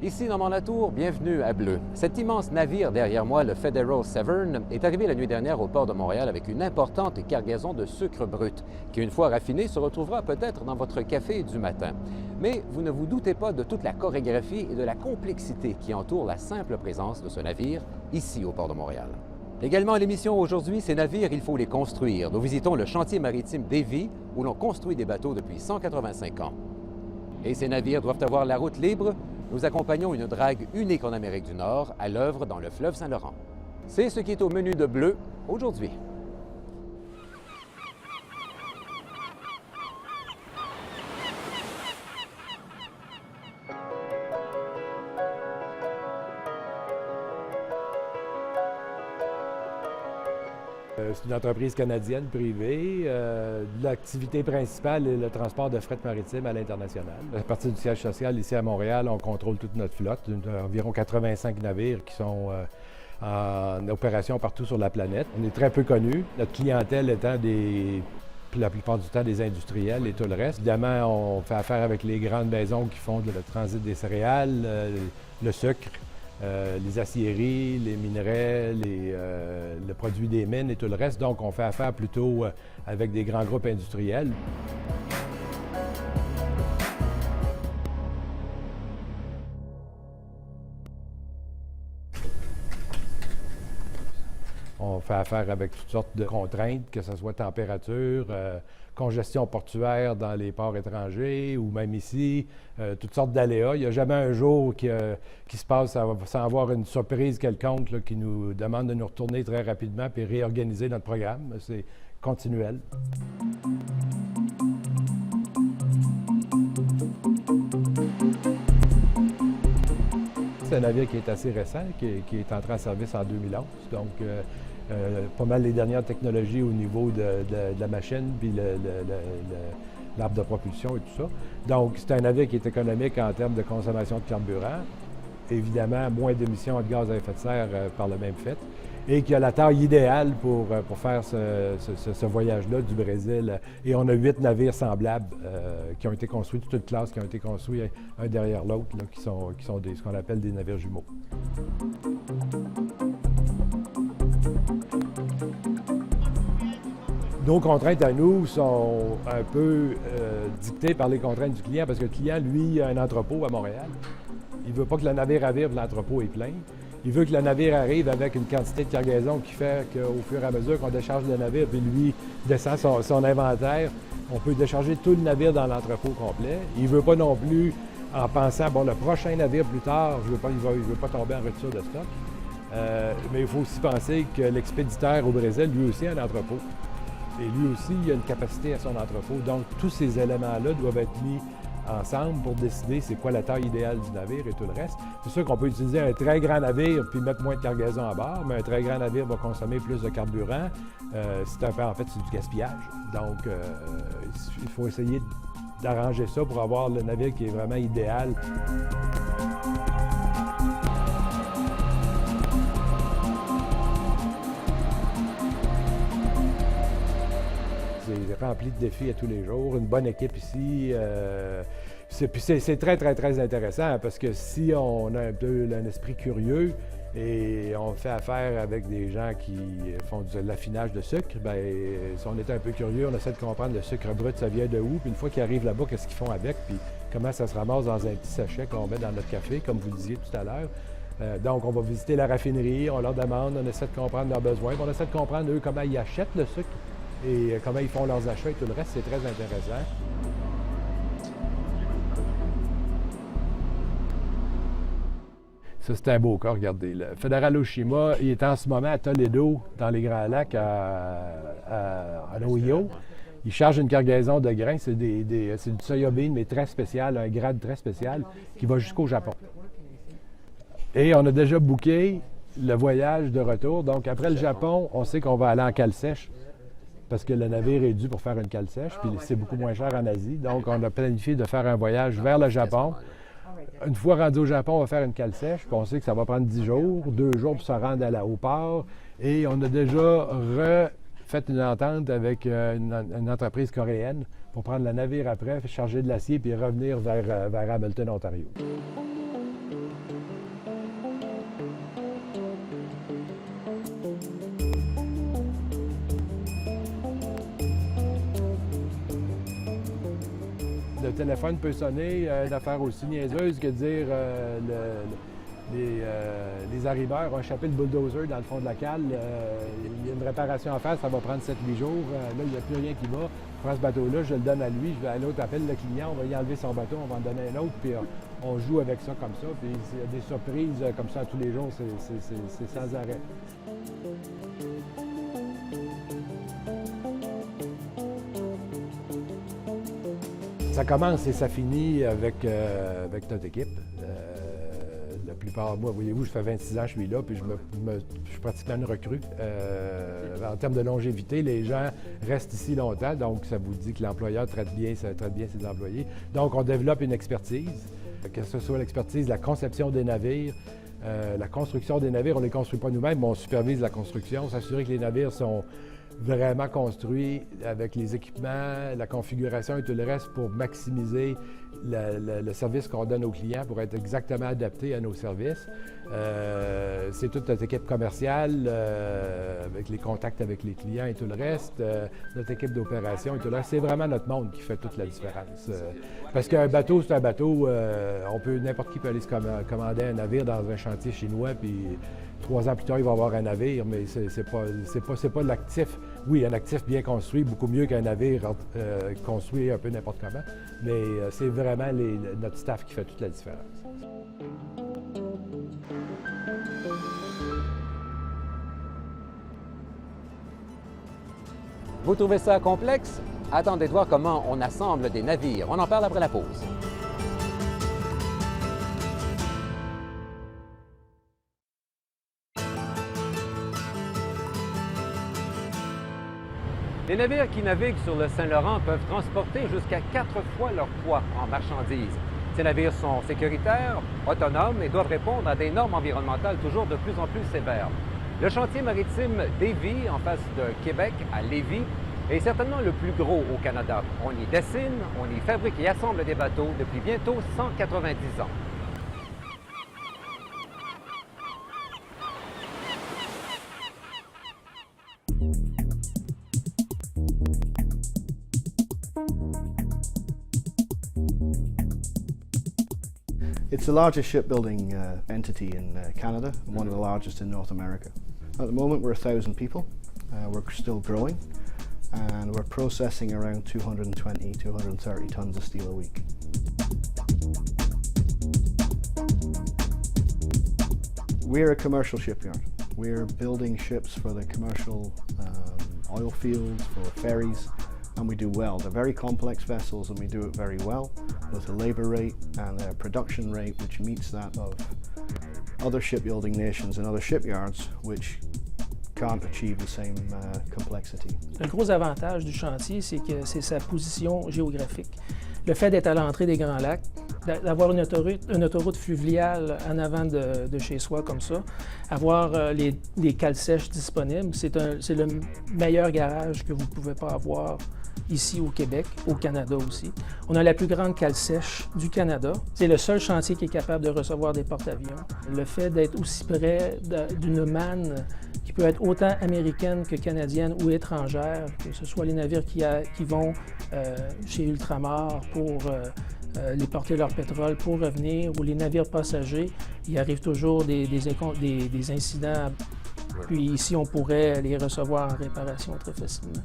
Ici Normand Latour, bienvenue à Bleu. Cet immense navire derrière moi, le Federal Severn, est arrivé la nuit dernière au port de Montréal avec une importante cargaison de sucre brut, qui, une fois raffiné, se retrouvera peut-être dans votre café du matin. Mais vous ne vous doutez pas de toute la chorégraphie et de la complexité qui entoure la simple présence de ce navire ici au port de Montréal. Également à l'émission aujourd'hui, ces navires, il faut les construire. Nous visitons le chantier maritime d'Évis, où l'on construit des bateaux depuis 185 ans. Et ces navires doivent avoir la route libre. Nous accompagnons une drague unique en Amérique du Nord, à l'œuvre dans le fleuve Saint-Laurent. C'est ce qui est au menu de Bleu aujourd'hui. C'est une entreprise canadienne privée. L'activité principale est le transport de fret maritime à l'international. À partir du siège social ici à Montréal, on contrôle toute notre flotte, environ 85 navires qui sont en opération partout sur la planète. On est très peu connus, notre clientèle étant la plupart du temps des industriels et tout le reste. Évidemment, on fait affaire avec les grandes maisons qui font le transit des céréales, le sucre, les aciéries, les minerais, le produit des mines et tout le reste. Donc, on fait affaire plutôt avec des grands groupes industriels. On fait affaire avec toutes sortes de contraintes, que ce soit température, congestion portuaire dans les ports étrangers ou même ici, toutes sortes d'aléas. Il n'y a jamais un jour qui se passe sans avoir une surprise quelconque là, qui nous demande de nous retourner très rapidement et réorganiser notre programme. C'est continuel. C'est un navire qui est assez récent, qui est entré en service en 2011. Donc, pas mal les dernières technologies au niveau de la machine, puis l'arbre de propulsion et tout ça. Donc, c'est un navire qui est économique en termes de consommation de carburant. Évidemment, moins d'émissions de gaz à effet de serre par le même fait. Et qui a la taille idéale pour faire ce voyage-là du Brésil. Et on a 8 navires semblables qui ont été construits, toutes classes qui ont été construits un derrière l'autre, qui sont ce qu'on appelle des navires jumeaux. Nos contraintes à nous sont un peu dictées par les contraintes du client, parce que le client, lui, a un entrepôt à Montréal. Il ne veut pas que le navire arrive, l'entrepôt est plein. Il veut que le navire arrive avec une quantité de cargaison qui fait qu'au fur et à mesure qu'on décharge le navire, puis lui descend son inventaire, on peut décharger tout le navire dans l'entrepôt complet. Il ne veut pas non plus, en pensant, bon, le prochain navire plus tard, il ne veut pas tomber en rupture de stock. Mais il faut aussi penser que l'expéditeur au Brésil, lui aussi, a un entrepôt. Et lui aussi, il a une capacité à son entrepôt. Donc, tous ces éléments-là doivent être mis ensemble pour décider c'est quoi la taille idéale du navire et tout le reste. C'est sûr qu'on peut utiliser un très grand navire puis mettre moins de cargaison à bord, mais un très grand navire va consommer plus de carburant. En fait, c'est du gaspillage. Donc, il faut essayer d'arranger ça pour avoir le navire qui est vraiment idéal. C'est rempli de défis à tous les jours, une bonne équipe ici. C'est très, très, très intéressant parce que si on a un peu un esprit curieux et on fait affaire avec des gens qui font de l'affinage de sucre, bien, si on est un peu curieux, on essaie de comprendre le sucre brut, ça vient de où, puis une fois qu'ils arrivent là-bas, qu'est-ce qu'ils font avec, puis comment ça se ramasse dans un petit sachet qu'on met dans notre café, comme vous disiez tout à l'heure. Donc, on va visiter la raffinerie, on leur demande, on essaie de comprendre leurs besoins, puis on essaie de comprendre, eux, comment ils achètent le sucre. Et comment ils font leurs achats et tout le reste, c'est très intéressant. Ça, c'est un beau cas, regardez. Le Federal Oshima, il est en ce moment à Toledo, dans les Grands Lacs, en Ohio. Il charge une cargaison de grains, c'est du soya bean, mais très spécial, un grade très spécial, qui va jusqu'au Japon. Et on a déjà booké le voyage de retour. Donc, après le Japon, on sait qu'on va aller en cale sèche, parce que le navire est dû pour faire une cale sèche, puis c'est beaucoup moins cher en Asie. Donc, on a planifié de faire un voyage vers le Japon. Une fois rendu au Japon, on va faire une cale sèche, puis on sait que ça va prendre 10 jours, 2 jours pour se rendre au port. Et on a déjà fait une entente avec une entreprise coréenne pour prendre le navire après, charger de l'acier, puis revenir vers Hamilton, Ontario. Le téléphone peut sonner, une affaire aussi niaiseuse que de dire les arriveurs ont échappé le bulldozer dans le fond de la cale. Il y a une réparation à faire, ça va prendre 7-8 jours. Là, il n'y a plus rien qui va. Je prends ce bateau-là, je le donne à lui, je vais à l'autre, appelle le client, on va y enlever son bateau, on va en donner un autre, puis on joue avec ça comme ça. Puis il y a des surprises comme ça tous les jours, c'est sans arrêt. Ça commence et ça finit avec notre équipe. La plupart, moi, voyez-vous, je fais 26 ans, je suis là, puis je suis pratiquement une recrue. En termes de longévité, les gens restent ici longtemps, donc ça vous dit que l'employeur traite bien ses employés. Donc, on développe une expertise, que ce soit l'expertise de la conception des navires, la construction des navires. On ne les construit pas nous-mêmes, mais on supervise la construction, s'assurer que les navires sont vraiment construit avec les équipements, la configuration et tout le reste pour maximiser le service qu'on donne aux clients pour être exactement adapté à nos services. C'est toute notre équipe commerciale avec les contacts avec les clients et tout le reste, notre équipe d'opération et tout le reste. C'est vraiment notre monde qui fait toute la différence. Parce qu'un bateau, c'est un bateau, n'importe qui peut aller se commander un navire dans un chantier chinois, puis 3 ans plus tard, il va avoir un navire, mais c'est pas l'actif. Oui, un actif bien construit, beaucoup mieux qu'un navire construit un peu n'importe comment, mais c'est vraiment notre staff qui fait toute la différence. Vous trouvez ça complexe? Attendez de voir comment on assemble des navires. On en parle après la pause. Les navires qui naviguent sur le Saint-Laurent peuvent transporter jusqu'à 4 fois leur poids en marchandises. Ces navires sont sécuritaires, autonomes et doivent répondre à des normes environnementales toujours de plus en plus sévères. Le chantier maritime d'Évis, en face de Québec, à Lévis, est certainement le plus gros au Canada. On y dessine, on y fabrique et assemble des bateaux depuis bientôt 190 ans. It's the largest shipbuilding entity in Canada and one of the largest in North America. At the moment we're 1,000 people, we're still growing and we're processing around 220, 230 tons of steel a week. We're a commercial shipyard. We're building ships for the commercial oil fields, for ferries, and we do well. They're very complex vessels and we do it very well with a labour rate and a production rate which meets that of other shipbuilding nations and other shipyards which can't achieve the same complexity. Le gros avantage du chantier, c'est que c'est sa position géographique. Le fait d'être à l'entrée des Grands Lacs, d'avoir une autoroute fluviale en avant de chez soi comme ça, avoir les cales sèches disponibles, c'est le meilleur garage que vous ne pouvez pas avoir ici au Québec, au Canada aussi. On a la plus grande cale sèche du Canada. C'est le seul chantier qui est capable de recevoir des porte-avions. Le fait d'être aussi près d'une manne qui peut être autant américaine que canadienne ou étrangère, que ce soit les navires qui vont chez Ultramar pour les porter leur pétrole pour revenir, ou les navires passagers, il arrive toujours des incidents. Puis ici, on pourrait les recevoir en réparation très facilement.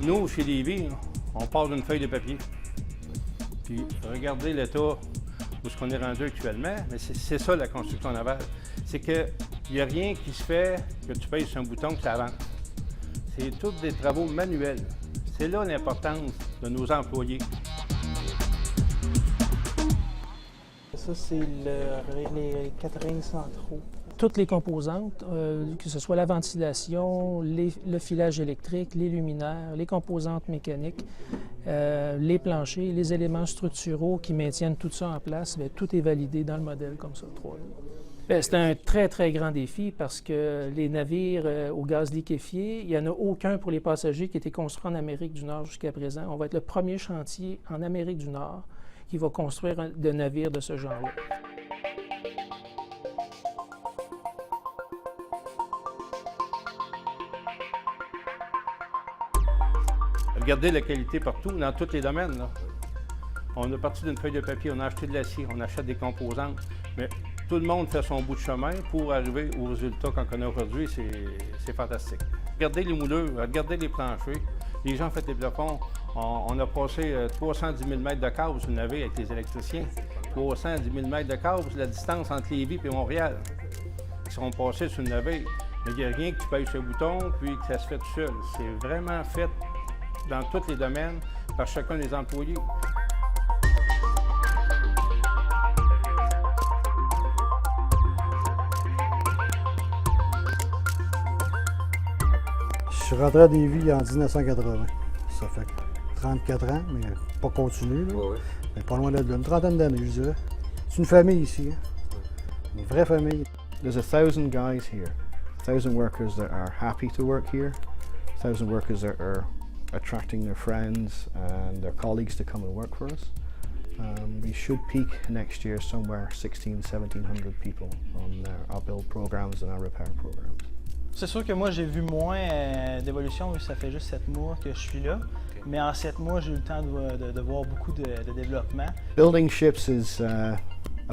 Nous, chez Lévis, on part d'une feuille de papier. Puis regardez l'état où ce qu'on est rendu actuellement, mais c'est ça la construction navale. C'est qu'il n'y a rien qui se fait que tu pèses sur un bouton que ça avance. C'est tous des travaux manuels. C'est là l'importance de nos employés. Ça, c'est les 4 rings centraux. Toutes les composantes, que ce soit la ventilation, le filage électrique, les luminaires, les composantes mécaniques, les planchers, les éléments structuraux qui maintiennent tout ça en place, bien, tout est validé dans le modèle comme ça, 3D. C'est un très, très grand défi parce que les navires au gaz liquéfié, il n'y en a aucun pour les passagers qui a été construit en Amérique du Nord jusqu'à présent. On va être le premier chantier en Amérique du Nord qui va construire de navires de ce genre-là. Regardez la qualité partout, dans tous les domaines. Là. On a parti d'une feuille de papier, on a acheté de l'acier, on achète des composantes, mais tout le monde fait son bout de chemin pour arriver au résultat qu'on connaît aujourd'hui. C'est fantastique. Regardez les moulures, regardez les planchers. Les gens font des plafonds. On a passé 310 000 mètres de câbles sur le navire avec les électriciens. 310 000 mètres de câbles, c'est la distance entre Lévis et Montréal. Ils sont passés sur le navire. Mais il n'y a rien que tu payes sur le bouton puis que ça se fait tout seul. C'est vraiment fait dans tous les domaines par chacun des employés. Je suis rentré à Lévis en 1980. Ça fait 34 ans, mais pas continu. Là. Oui. Mais pas loin de là, une trentaine d'années, je dirais. C'est une famille ici, hein? Une vraie famille. There's 1,000 guys here, 1,000 workers that are happy to work here, 1,000 workers that are attracting their friends and their colleagues to come and work for us. We should peak next year somewhere 1,700 people on our build programs and our repair programs. C'est sûr que moi, j'ai vu moins d'évolution, ça fait juste 7 mois que je suis là. Okay. Mais en 7 mois, j'ai eu le temps de voir beaucoup de développement. Building ships is a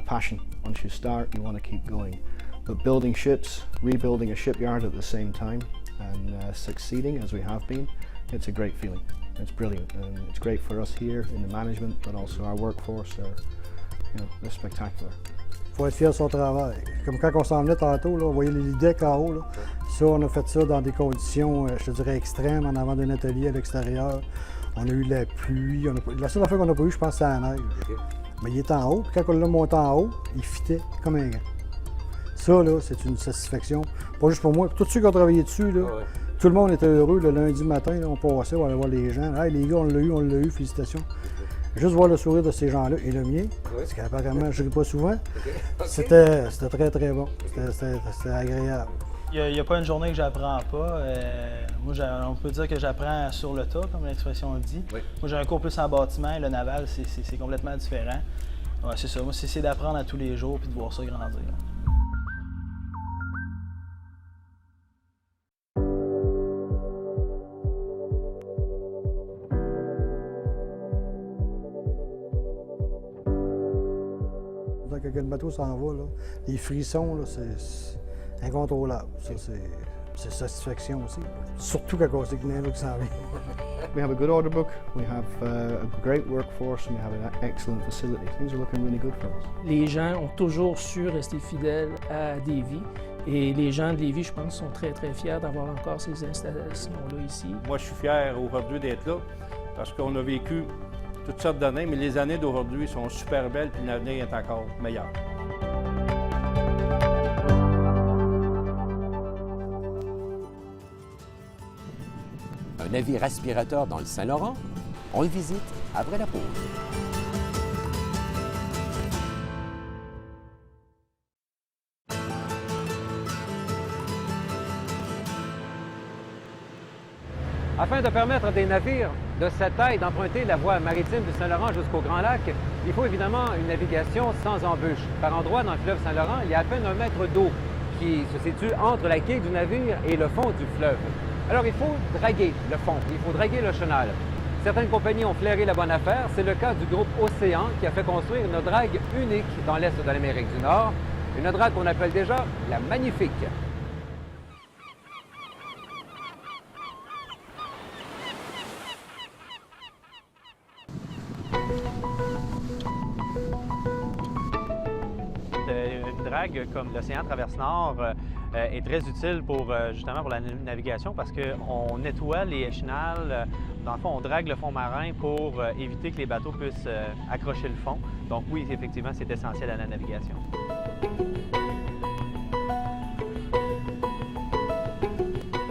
passion. Once you start, you want to keep going. But building ships, rebuilding a shipyard at the same time, and succeeding as we have been, it's a great feeling. It's brilliant, and it's great for us here in the management, but also our workforce they're spectacular. Il faut être fier de son travail. Comme quand on s'en venait tantôt, là, on voyait les decks en haut. Là. Ça, on a fait ça dans des conditions, je te dirais, extrêmes, en avant d'un atelier à l'extérieur. On a eu la pluie. La seule affaire qu'on n'a pas eu, je pense, c'est la neige. Okay. Mais il est en haut, puis quand on l'a monté en haut, il fitait comme un gant. Ça, là, c'est une satisfaction. Pas juste pour moi, tous ceux qui ont travaillé dessus, là, tout le monde était heureux. Le lundi matin, là, on passait, on allait voir les gens. Hey, les gars, on l'a eu, félicitations. Juste voir le sourire de ces gens-là et le mien, parce qu'apparemment, je ne ris pas souvent, c'était très, très bon. C'était agréable. Il n'y a pas une journée que j'apprends pas. Moi, on peut dire que j'apprends sur le tas, comme l'expression le dit. Oui. Moi, j'ai un cours plus en bâtiment et le naval, c'est complètement différent. Ouais, c'est ça. Moi, c'est d'apprendre à tous les jours et de voir ça grandir. Quand le bateau s'en va, là, les frissons, là, c'est incontrôlable. Ça, c'est satisfaction aussi. Surtout quand on sait qu'il y en a un qui s'en vient. We have a good order book, we have a great workforce, and we have an excellent facility. Things are looking really good for us. Les gens ont toujours su rester fidèles à Lévis. Et les gens de Lévis, je pense, sont très, très fiers d'avoir encore ces installations-là ici. Moi, je suis fier aujourd'hui d'être là parce qu'on a vécu toutes sortes d'années, mais les années d'aujourd'hui sont super belles puis l'avenir est encore meilleur. Un navire aspirateur dans le Saint-Laurent? On le visite après la pause. Afin de permettre à des navires de cette taille d'emprunter la voie maritime du Saint-Laurent jusqu'au Grand Lac, il faut évidemment une navigation sans embûches. Par endroits dans le fleuve Saint-Laurent, il y a à peine 1 mètre d'eau qui se situe entre la quille du navire et le fond du fleuve. Alors il faut draguer le fond, il faut draguer le chenal. Certaines compagnies ont flairé la bonne affaire. C'est le cas du groupe Océan qui a fait construire une drague unique dans l'est de l'Amérique du Nord. Une drague qu'on appelle déjà la Magnifique. Une drague comme l'Océan Traverse Nord est très utile justement pour la navigation parce qu'on nettoie les chenals. Dans le fond, on drague le fond marin pour éviter que les bateaux puissent accrocher le fond. Donc oui, effectivement, c'est essentiel à la navigation.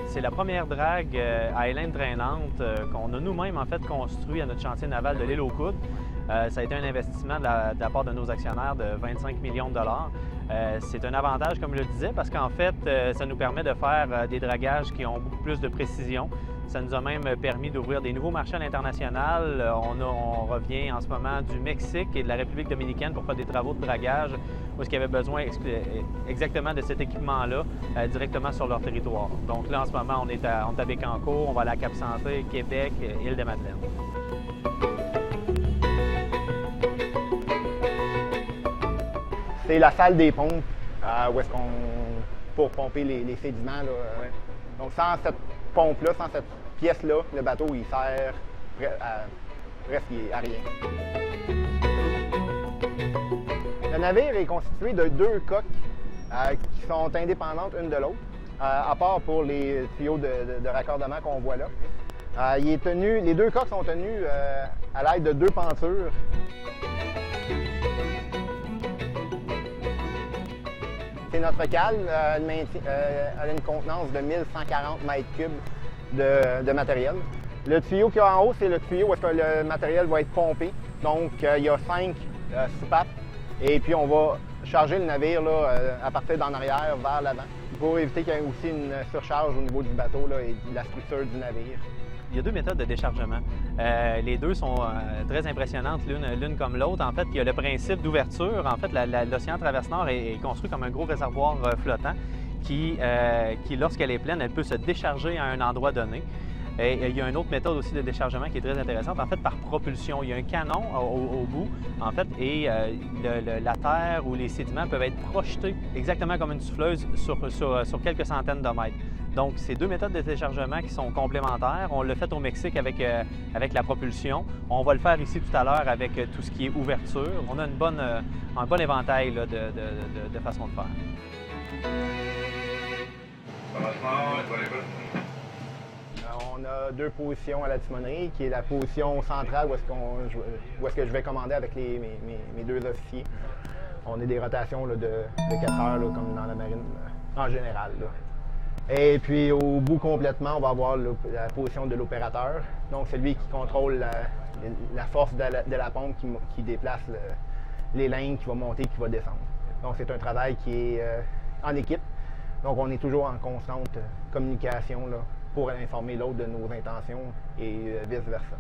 C'est la première drague à élingue drainante qu'on a nous-mêmes en fait construit à notre chantier naval de l'île aux Coudres. Ça a été un investissement de la part de nos actionnaires de 25 millions de dollars. C'est un avantage, comme je le disais, parce qu'en fait, ça nous permet de faire des dragages qui ont beaucoup plus de précision, Ça nous a même permis d'ouvrir des nouveaux marchés à l'international. On revient en ce moment du Mexique et de la République dominicaine pour faire des travaux de dragage où il y avait besoin exactement de cet équipement-là directement sur leur territoire. Donc là, en ce moment, on est à Bécancour, on va aller à Cap-Santé, Québec, Île-de-Madeleine. C'est la salle des pompes où est-ce qu'on pour pomper les sédiments. Là, Donc sans cette pompe-là, sans cette pièce-là, le bateau il sert presque à rien. Le navire est constitué de 2 coques qui sont indépendantes une de l'autre, à part pour les tuyaux de raccordement qu'on voit là. Les 2 coques sont tenues à l'aide de 2 pentures. C'est notre cale, elle a une contenance de 1140 mètres cubes de matériel. Le tuyau qu'il y a en haut, c'est le tuyau où est-ce que le matériel va être pompé. Donc, il y a 5 soupapes et puis on va charger le navire là, à partir d'en arrière vers l'avant pour éviter qu'il y ait aussi une surcharge au niveau du bateau là, et de la structure du navire. Il y a 2 méthodes de déchargement. Les 2 sont très impressionnantes l'une comme l'autre. En fait, il y a le principe d'ouverture. En fait, l'océan Traverse-Nord est construit comme un gros réservoir flottant qui lorsqu'elle est pleine, elle peut se décharger à un endroit donné. Et il y a une autre méthode aussi de déchargement qui est très intéressante, en fait, par propulsion. Il y a un canon au bout, en fait, et la terre ou les sédiments peuvent être projetés exactement comme une souffleuse sur quelques centaines de mètres. Donc, c'est 2 méthodes de déchargement qui sont complémentaires. On l'a fait au Mexique avec la propulsion. On va le faire ici tout à l'heure avec tout ce qui est ouverture. On a un bon éventail là, de façons de faire. On a 2 positions à la timonerie, qui est la position centrale où est-ce que je vais commander avec mes 2 officiers. On a des rotations là, de 4 heures, là, comme dans la marine en général. Là. Et puis au bout complètement, on va avoir la position de l'opérateur. Donc c'est lui qui contrôle la force de la pompe qui déplace les lignes, qui va monter, qui va descendre. Donc c'est un travail qui est en équipe. Donc on est toujours en constante communication là, pour informer l'autre de nos intentions et vice-versa.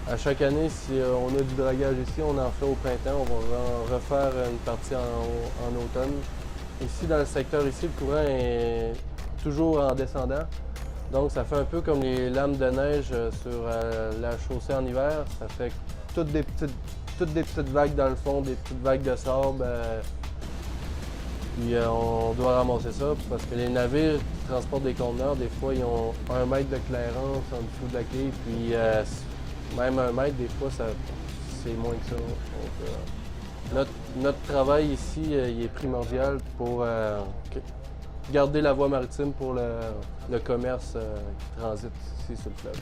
À chaque année, si on a du dragage ici, on en fait au printemps. On va en refaire une partie en automne. Ici, dans le secteur ici, le courant est toujours en descendant. Donc, ça fait un peu comme les lames de neige sur la chaussée en hiver. Ça fait toutes des petites vagues dans le fond, des petites vagues de sable. Puis on doit ramasser ça parce que les navires qui transportent des conteneurs, des fois, ils ont 1 mètre de clairance en dessous de la quille. Puis même 1 mètre, des fois, c'est moins que ça. Donc, notre travail ici, il est primordial pour garder la voie maritime pour le commerce qui transite ici sur le fleuve.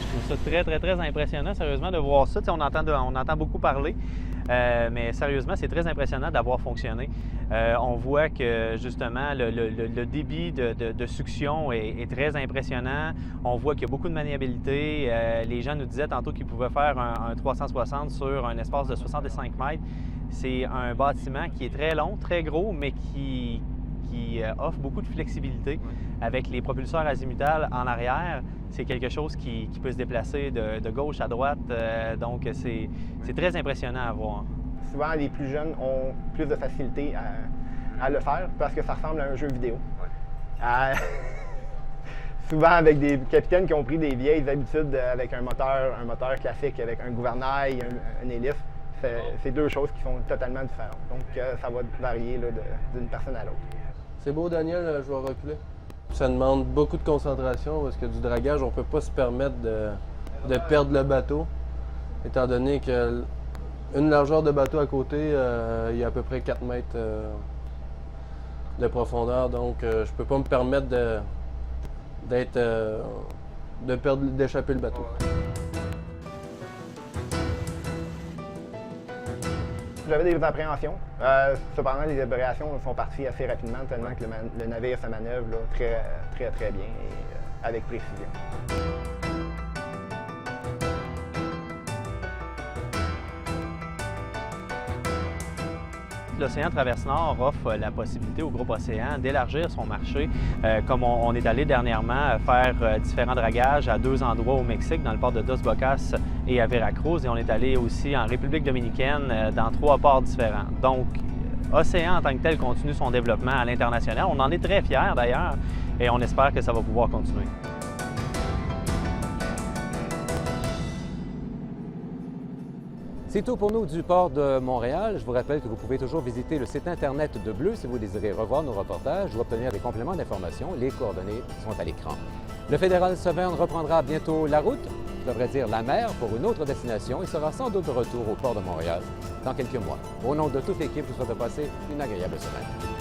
Je trouve ça très impressionnant, sérieusement, de voir ça. On entend beaucoup parler. Mais sérieusement, c'est très impressionnant d'avoir fonctionné. On voit que justement le débit de succion est très impressionnant. On voit qu'il y a beaucoup de maniabilité. Les gens nous disaient tantôt qu'ils pouvaient faire un 360 sur un espace de 65 mètres. C'est un bâtiment qui est très long, très gros, mais qui offre beaucoup de flexibilité. Avec les propulseurs azimutales en arrière, c'est quelque chose qui peut se déplacer de gauche à droite. Donc, c'est très impressionnant à voir. Souvent, les plus jeunes ont plus de facilité à le faire parce que ça ressemble à un jeu vidéo. Ouais. Souvent avec des capitaines qui ont pris des vieilles habitudes avec un moteur classique, avec un gouvernail, un hélice. C'est 2 choses qui sont totalement différentes. Donc, ça va varier d'une personne à l'autre. C'est beau, Daniel, je vais reculer. Ça demande beaucoup de concentration parce que du dragage, on ne peut pas se permettre de perdre le bateau, étant donné qu'une largeur de bateau à côté, il y a à peu près 4 mètres de profondeur. Donc, je ne peux pas me permettre d'échapper le bateau. J'avais des appréhensions. Cependant, les opérations sont parties assez rapidement, tellement que le navire se manœuvre là, très bien et avec précision. L'Océan Traverse Nord offre la possibilité au groupe Océan d'élargir son marché, comme on est allé dernièrement faire différents dragages à 2 endroits au Mexique, dans le port de Dos Bocas et à Veracruz, et on est allé aussi en République dominicaine dans 3 ports différents. Donc, Océan en tant que tel continue son développement à l'international. On en est très fiers d'ailleurs et on espère que ça va pouvoir continuer. C'est tout pour nous du port de Montréal. Je vous rappelle que vous pouvez toujours visiter le site Internet de Bleu si vous désirez revoir nos reportages ou obtenir des compléments d'information. Les coordonnées sont à l'écran. Le Fédéral Severn reprendra bientôt la route, je devrais dire la mer, pour une autre destination et sera sans doute de retour au port de Montréal dans quelques mois. Au nom de toute l'équipe, je vous souhaite de passer une agréable semaine.